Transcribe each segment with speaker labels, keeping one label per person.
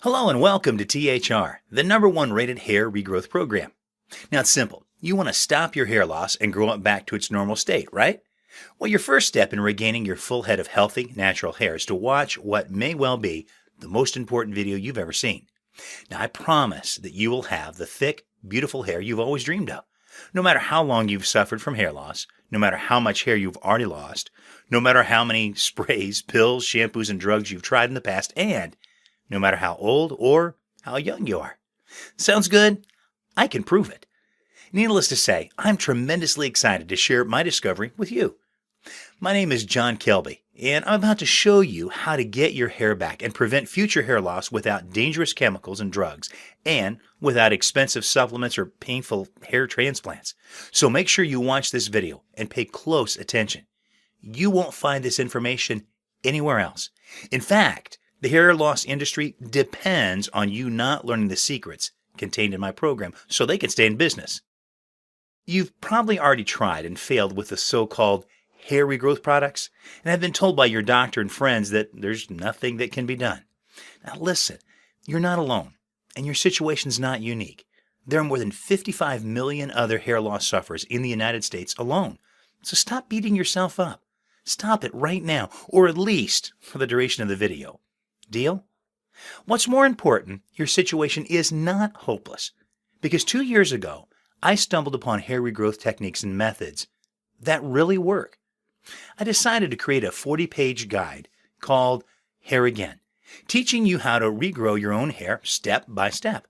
Speaker 1: Hello and welcome to THR, the #1 rated hair regrowth program. Now it's simple. You want to stop your hair loss and grow it back to its normal state, right? Well, your first step in regaining your full head of healthy, natural hair is to watch what may well be the most important video you've ever seen. Now I promise that you will have the thick, beautiful hair you've always dreamed of. No matter how long you've suffered from hair loss, no matter how much hair you've already lost, no matter how many sprays, pills, shampoos, and drugs you've tried in the past, and no matter how old or how young you are. Sounds good? I can prove it. Needless to say, I'm tremendously excited to share my discovery with you. My name is John Kelby, and I'm about to show you how to get your hair back and prevent future hair loss without dangerous chemicals and drugs, and without expensive supplements or painful hair transplants. So make sure you watch this video and pay close attention. You won't find this information anywhere else. In fact, the hair loss industry depends on you not learning the secrets contained in my program so they can stay in business. You've probably already tried and failed with the so-called hair regrowth products and have been told by your doctor and friends that there's nothing that can be done. Now listen, you're not alone and your situation's not unique. There are more than 55 million other hair loss sufferers in the United States alone. So stop beating yourself up. Stop it right now, or at least for the duration of the video. Deal? What's more important, your situation is not hopeless. Because 2 years ago, I stumbled upon hair regrowth techniques and methods that really work. I decided to create a 40-page guide called Hair Again, teaching you how to regrow your own hair step by step.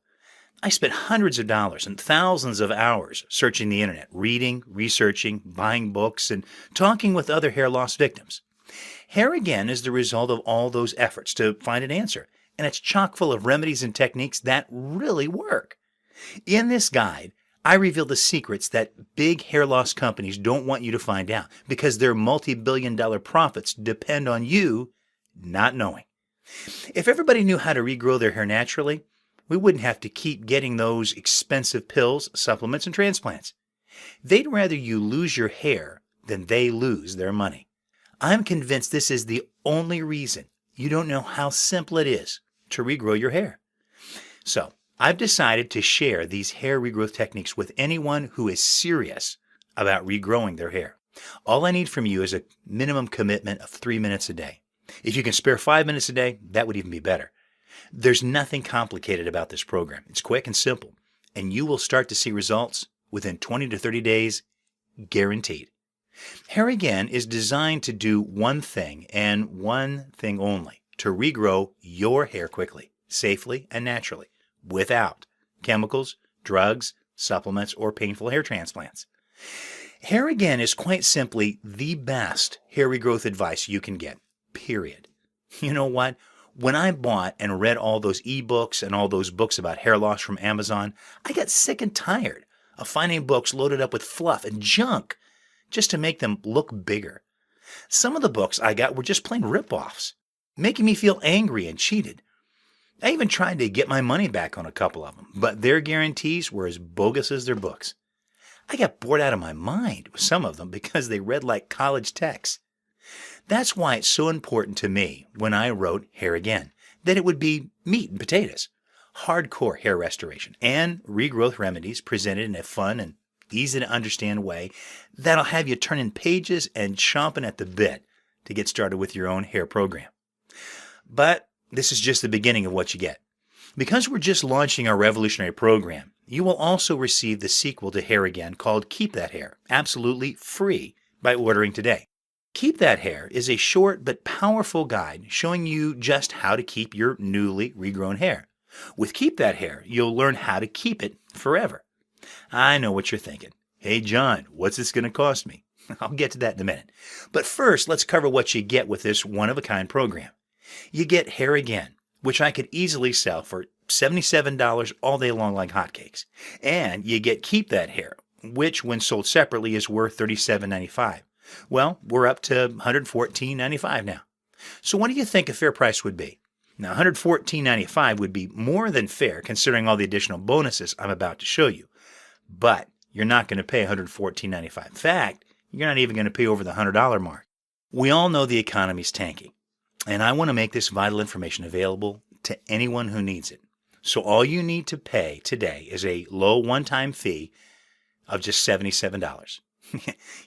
Speaker 1: I spent hundreds of dollars and thousands of hours searching the internet, reading, researching, buying books, and talking with other hair loss victims. Hair Again is the result of all those efforts to find an answer, and it's chock full of remedies and techniques that really work. In this guide, I reveal the secrets that big hair loss companies don't want you to find out because their multi-billion-dollar profits depend on you not knowing. If everybody knew how to regrow their hair naturally, we wouldn't have to keep getting those expensive pills, supplements, and transplants. They'd rather you lose your hair than they lose their money. I'm convinced this is the only reason you don't know how simple it is to regrow your hair. So, I've decided to share these hair regrowth techniques with anyone who is serious about regrowing their hair. All I need from you is a minimum commitment of 3 minutes a day. If you can spare 5 minutes a day, that would even be better. There's nothing complicated about this program. It's quick and simple, and you will start to see results within 20 to 30 days, guaranteed. Hair Again is designed to do one thing and one thing only, to regrow your hair quickly, safely, and naturally, without chemicals, drugs, supplements, or painful hair transplants. Hair Again is quite simply the best hair regrowth advice you can get, period. You know what? When I bought and read all those ebooks and all those books about hair loss from Amazon, I got sick and tired of finding books loaded up with fluff and junk just to make them look bigger. Some of the books I got were just plain rip-offs, making me feel angry and cheated. I even tried to get my money back on a couple of them, but their guarantees were as bogus as their books. I got bored out of my mind with some of them because they read like college texts. That's why it's so important to me when I wrote Hair Again, that it would be meat and potatoes, hardcore hair restoration, and regrowth remedies presented in a fun and easy to understand way that'll have you turning pages and chomping at the bit to get started with your own hair program. But this is just the beginning of what you get. Because we're just launching our revolutionary program, you will also receive the sequel to Hair Again called Keep That Hair, absolutely free by ordering today. Keep That Hair is a short but powerful guide showing you just how to keep your newly regrown hair. With Keep That Hair, you'll learn how to keep it forever. I know what you're thinking. Hey, John, what's this going to cost me? I'll get to that in a minute. But first, let's cover what you get with this one-of-a-kind program. You get Hair Again, which I could easily sell for $77 all day long like hotcakes. And you get Keep That Hair, which when sold separately is worth $37.95. Well, we're up to $114.95 now. So what do you think a fair price would be? Now, $114.95 would be more than fair considering all the additional bonuses I'm about to show you. But you're not going to pay $114.95. In fact, you're not even going to pay over the $100 mark. We all know the economy's tanking, and I want to make this vital information available to anyone who needs it. So all you need to pay today is a low one-time fee of just $77.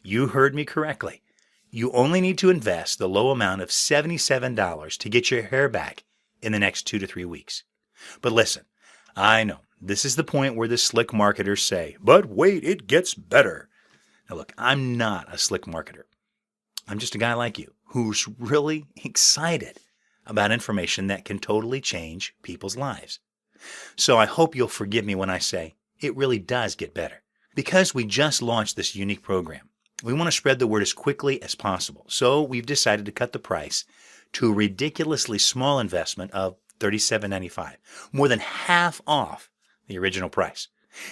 Speaker 1: You heard me correctly. You only need to invest the low amount of $77 to get your hair back in the next 2 to 3 weeks. But listen, I know this is the point where the slick marketers say, but wait, it gets better. Now look, I'm not a slick marketer. I'm just a guy like you who's really excited about information that can totally change people's lives. So I hope you'll forgive me when I say it really does get better. Because we just launched this unique program, we want to spread the word as quickly as possible. So we've decided to cut the price to a ridiculously small investment of $37.95, more than half off the original price.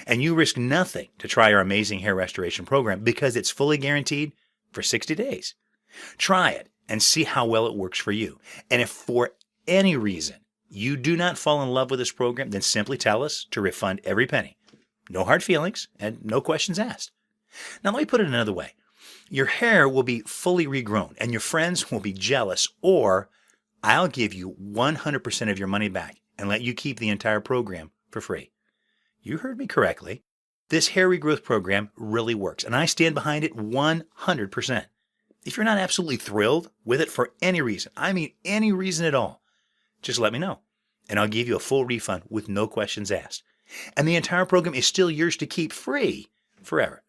Speaker 1: And you risk nothing to try our amazing hair restoration program because it's fully guaranteed for 60 days. Try it and see how well it works for you. And if for any reason you do not fall in love with this program, then simply tell us to refund every penny. No hard feelings and no questions asked. Now let me put it another way. Your hair will be fully regrown and your friends will be jealous, or I'll give you 100% of your money back and let you keep the entire program for free. You heard me correctly. This hair regrowth program really works and I stand behind it 100%. If you're not absolutely thrilled with it for any reason, I mean any reason at all, just let me know and I'll give you a full refund with no questions asked. And the entire program is still yours to keep free forever.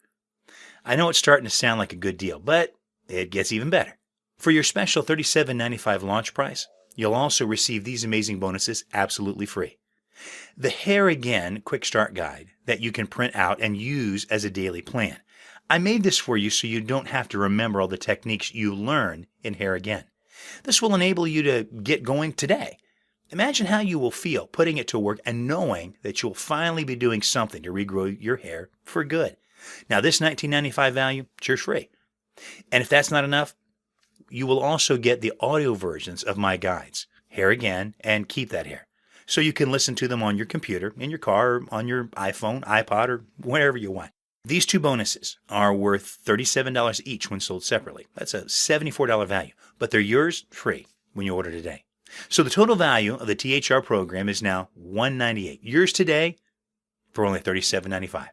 Speaker 1: I know it's starting to sound like a good deal, but it gets even better. For your special $37.95 launch price, you'll also receive these amazing bonuses absolutely free. The Hair Again Quick Start Guide that you can print out and use as a daily plan. I made this for you so you don't have to remember all the techniques you learn in Hair Again. This will enable you to get going today. Imagine how you will feel putting it to work and knowing that you'll finally be doing something to regrow your hair for good. Now this $19.95 value, it's yours free. And if that's not enough, you will also get the audio versions of my guides, Hair Again and Keep That Hair. So you can listen to them on your computer, in your car, or on your iPhone, iPod, or wherever you want. These two bonuses are worth $37 each when sold separately. That's a $74 value, but they're yours free when you order today. So the total value of the THR program is now $198. Yours today for only $37.95.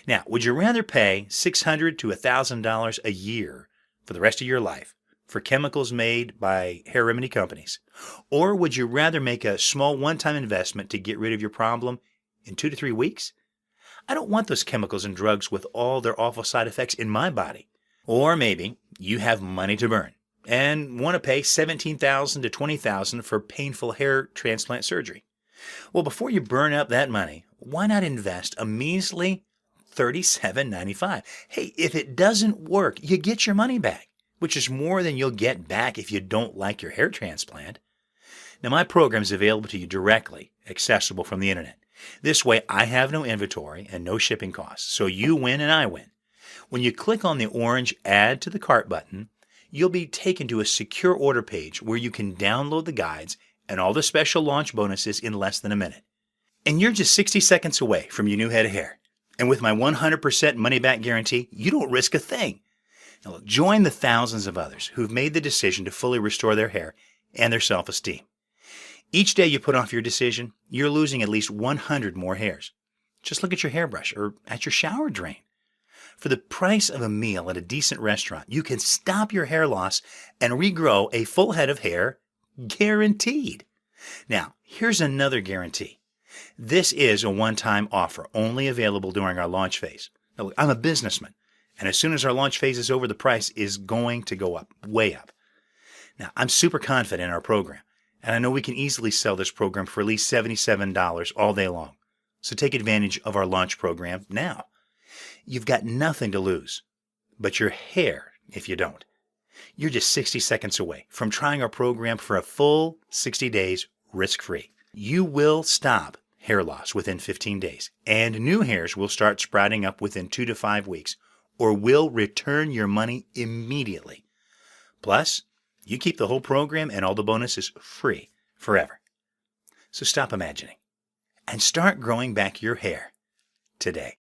Speaker 1: Now, would you rather pay $600 to $1,000 a year for the rest of your life for chemicals made by hair remedy companies? Or would you rather make a small one-time investment to get rid of your problem in 2 to 3 weeks? I don't want those chemicals and drugs with all their awful side effects in my body. Or maybe you have money to burn and want to pay $17,000 to $20,000 for painful hair transplant surgery. Well, before you burn up that money, why not invest a measly $37.95? Hey, if it doesn't work, you get your money back, which is more than you'll get back if you don't like your hair transplant. Now, my program is available to you directly, accessible from the internet. This way, I have no inventory and no shipping costs, so you win and I win. When you click on the orange Add to the Cart button, you'll be taken to a secure order page where you can download the guides and all the special launch bonuses in less than a minute. And you're just 60 seconds away from your new head of hair. And with my 100% money-back guarantee, you don't risk a thing. Now, look, join the thousands of others who've made the decision to fully restore their hair and their self-esteem. Each day you put off your decision, you're losing at least 100 more hairs. Just look at your hairbrush or at your shower drain. For the price of a meal at a decent restaurant, you can stop your hair loss and regrow a full head of hair, guaranteed. Now, here's another guarantee. This is a one-time offer, only available during our launch phase. Now, look, I'm a businessman, and as soon as our launch phase is over, the price is going to go up, way up. Now, I'm super confident in our program, and I know we can easily sell this program for at least $77 all day long. So take advantage of our launch program now. You've got nothing to lose, but your hair if you don't. You're just 60 seconds away from trying our program for a full 60 days risk-free. You will stop hair loss within 15 days, and new hairs will start sprouting up within 2 to 5 weeks, or will return your money immediately. Plus, you keep the whole program and all the bonuses free forever. So stop imagining and start growing back your hair today.